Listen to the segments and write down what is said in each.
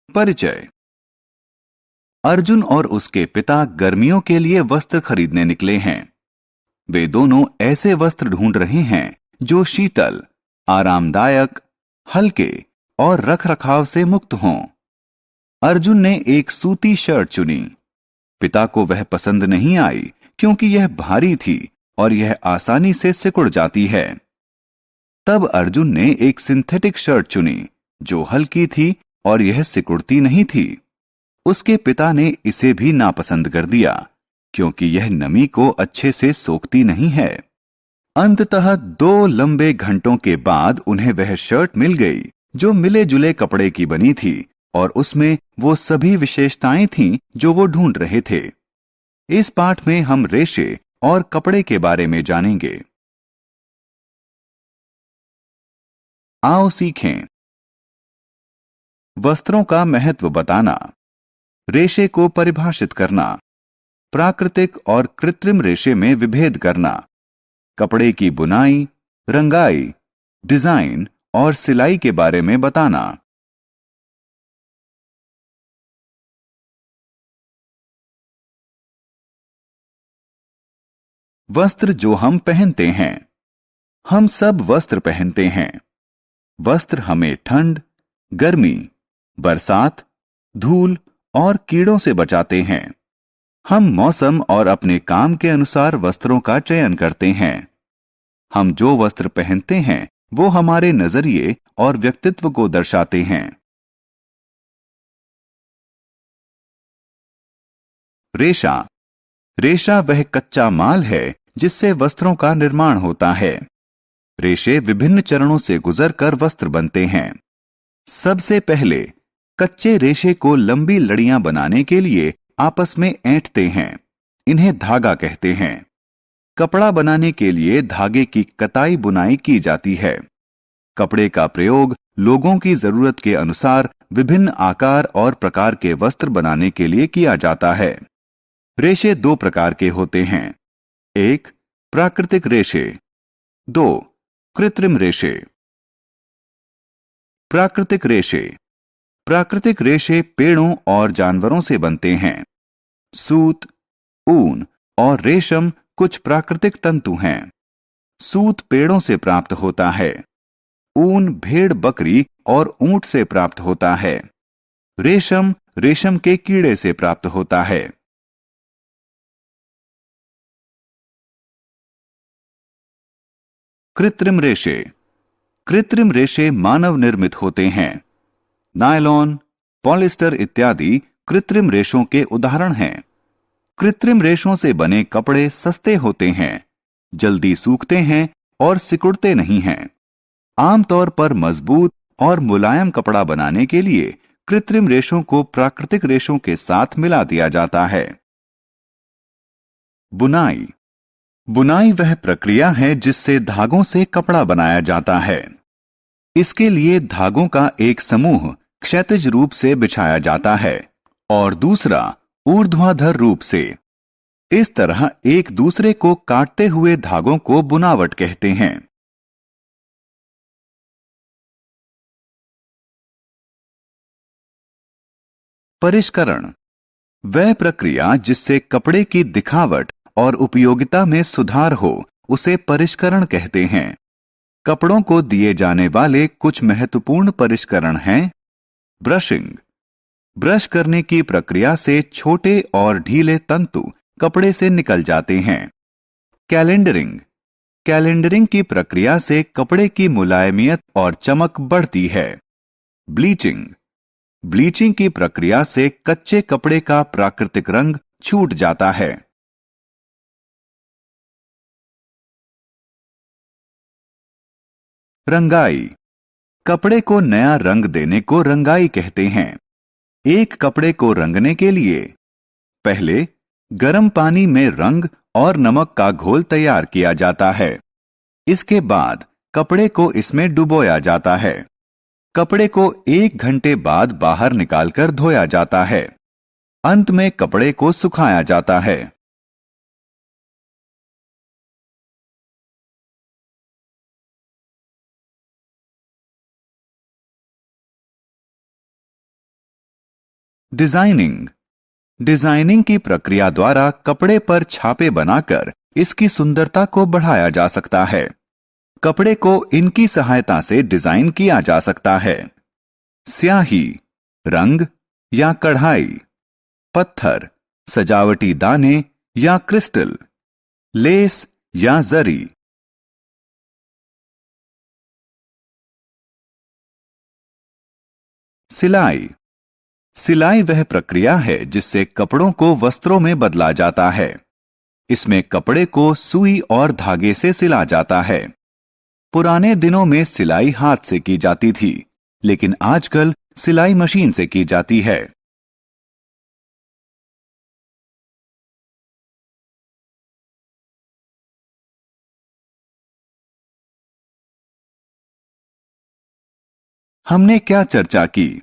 परिचय। अर्जुन और उसके पिता गर्मियों के लिए वस्त्र खरीदने निकले हैं। वे दोनों ऐसे वस्त्र ढूंढ रहे हैं जो शीतल, आरामदायक, हल्के और रखरखाव से मुक्त हों। अर्जुन ने एक सूती शर्ट चुनी। पिता को वह पसंद नहीं आई क्योंकि यह भारी थी और यह आसानी से सिकुड़ जाती है। तब अर्जुन ने एक सिंथेटिक शर्ट चुनी जो हल्की थी और यह सिकुड़ती नहीं थी। उसके पिता ने इसे भी नापसंद कर दिया क्योंकि यह नमी को अच्छे से सोखती नहीं है। अंततः 2 लंबे घंटों के बाद उन्हें वह शर्ट मिल गई जो मिले जुले कपड़े की बनी थी और उसमें वो सभी विशेषताएं थीं जो वो ढूंढ रहे थे। इस पाठ में हम रेशे और कपड़े के बारे में जानेंगे। आओ सीखें। वस्त्रों का महत्व बताना, रेशे को परिभाषित करना, प्राकृतिक और कृत्रिम रेशे में विभेद करना, कपड़े की बुनाई, रंगाई, डिजाइन और सिलाई के बारे में बताना। वस्त्र जो हम पहनते हैं। हम सब वस्त्र पहनते हैं। वस्त्र हमें ठंड, गर्मी, बरसात, धूल और कीड़ों से बचाते हैं। हम मौसम और अपने काम के अनुसार वस्त्रों का चयन करते हैं। हम जो वस्त्र पहनते हैं वो हमारे नजरिए और व्यक्तित्व को दर्शाते हैं। रेशा। रेशा वह कच्चा माल है जिससे वस्त्रों का निर्माण होता है। रेशे विभिन्न चरणों से गुजरकर वस्त्र बनते हैं। सबसे पहले कच्चे रेशे को लंबी लड़ियां बनाने के लिए आपस में ऐंठते हैं। इन्हें धागा कहते हैं। कपड़ा बनाने के लिए धागे की कताई बुनाई की जाती है। कपड़े का प्रयोग लोगों की जरूरत के अनुसार विभिन्न आकार और प्रकार के वस्त्र बनाने के लिए किया जाता है। रेशे 2 प्रकार के होते हैं। 1. प्राकृतिक रेशे। 2. कृत्रिम रेशे। प्राकृतिक रेशे। प्राकृतिक रेशे पेड़ों और जानवरों से बनते हैं। सूत, ऊन और रेशम कुछ प्राकृतिक तंतु हैं। सूत पेड़ों से प्राप्त होता है। ऊन भेड़, बकरी और ऊंट से प्राप्त होता है। रेशम रेशम के कीड़े से प्राप्त होता है। कृत्रिम रेशे। कृत्रिम रेशे मानव निर्मित होते हैं। नायलॉन, पॉलिस्टर इत्यादि कृत्रिम रेशों के उदाहरण हैं। कृत्रिम रेशों से बने कपड़े सस्ते होते हैं, जल्दी सूखते हैं और सिकुड़ते नहीं हैं। आमतौर पर मजबूत और मुलायम कपड़ा बनाने के लिए कृत्रिम रेशों को प्राकृतिक रेशों के साथ मिला दिया जाता है। बुनाई। बुनाई वह प्रक्रिया है जिससे धागों से कपड़ा बनाया जाता है। इसके लिए धागों का एक समूह क्षैतिज रूप से बिछाया जाता है और दूसरा ऊर्ध्वाधर रूप से। इस तरह एक दूसरे को काटते हुए धागों को बुनावट कहते हैं। परिष्करण। वह प्रक्रिया जिससे कपड़े की दिखावट और उपयोगिता में सुधार हो उसे परिष्करण कहते हैं। कपड़ों को दिए जाने वाले कुछ महत्वपूर्ण परिष्करण हैं। ब्रशिंग। ब्रश करने की प्रक्रिया से छोटे और ढीले तंतु कपड़े से निकल जाते हैं। कैलेंडरिंग। कैलेंडरिंग की प्रक्रिया से कपड़े की मुलायमियत और चमक बढ़ती है। ब्लीचिंग। ब्लीचिंग की प्रक्रिया से कच्चे कपड़े का प्राकृतिक रंग छूट जाता है। रंगाई। कपड़े को नया रंग देने को रंगाई कहते हैं। एक कपड़े को रंगने के लिए पहले गर्म पानी में रंग और नमक का घोल तैयार किया जाता है। इसके बाद कपड़े को इसमें डुबोया जाता है। कपड़े को 1 घंटे बाद बाहर निकालकर धोया जाता है। अंत में कपड़े को सुखाया जाता है। डिजाइनिंग। डिजाइनिंग की प्रक्रिया द्वारा कपड़े पर छापे बनाकर इसकी सुंदरता को बढ़ाया जा सकता है। कपड़े को इनकी सहायता से डिजाइन किया जा सकता है। स्याही, रंग या कढ़ाई, पत्थर, सजावटी दाने या क्रिस्टल, लेस या जरी। सिलाई। सिलाई वह प्रक्रिया है जिससे कपड़ों को वस्त्रों में बदला जाता है। इसमें कपड़े को सुई और धागे से सिला जाता है। पुराने दिनों में सिलाई हाथ से की जाती थी, लेकिन आजकल सिलाई मशीन से की जाती है। हमने क्या चर्चा की?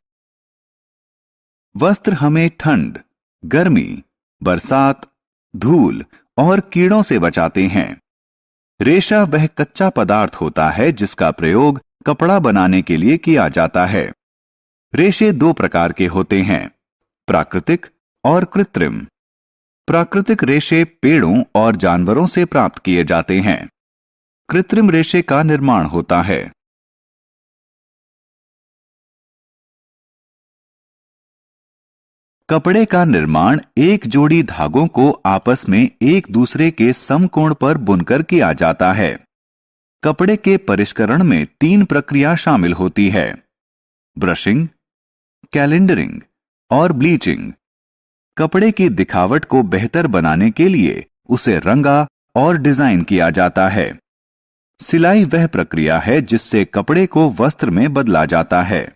वस्त्र हमें ठंड, गर्मी, बरसात, धूल और कीड़ों से बचाते हैं। रेशा वह कच्चा पदार्थ होता है जिसका प्रयोग कपड़ा बनाने के लिए किया जाता है। रेशे दो प्रकार के होते हैं, प्राकृतिक और कृत्रिम। प्राकृतिक रेशे पेड़ों और जानवरों से प्राप्त किए जाते हैं। कृत्रिम रेशे का निर्माण होता है। कपड़े का निर्माण एक जोड़ी धागों को आपस में एक दूसरे के समकोण पर बुनकर किया जाता है। कपड़े के परिष्करण में 3 प्रक्रिया शामिल होती है, ब्रशिंग, कैलेंडरिंग और ब्लीचिंग। कपड़े की दिखावट को बेहतर बनाने के लिए उसे रंगा और डिजाइन किया जाता है। सिलाई वह प्रक्रिया है जिससे कपड़े को वस्त्र में बदला जाता है।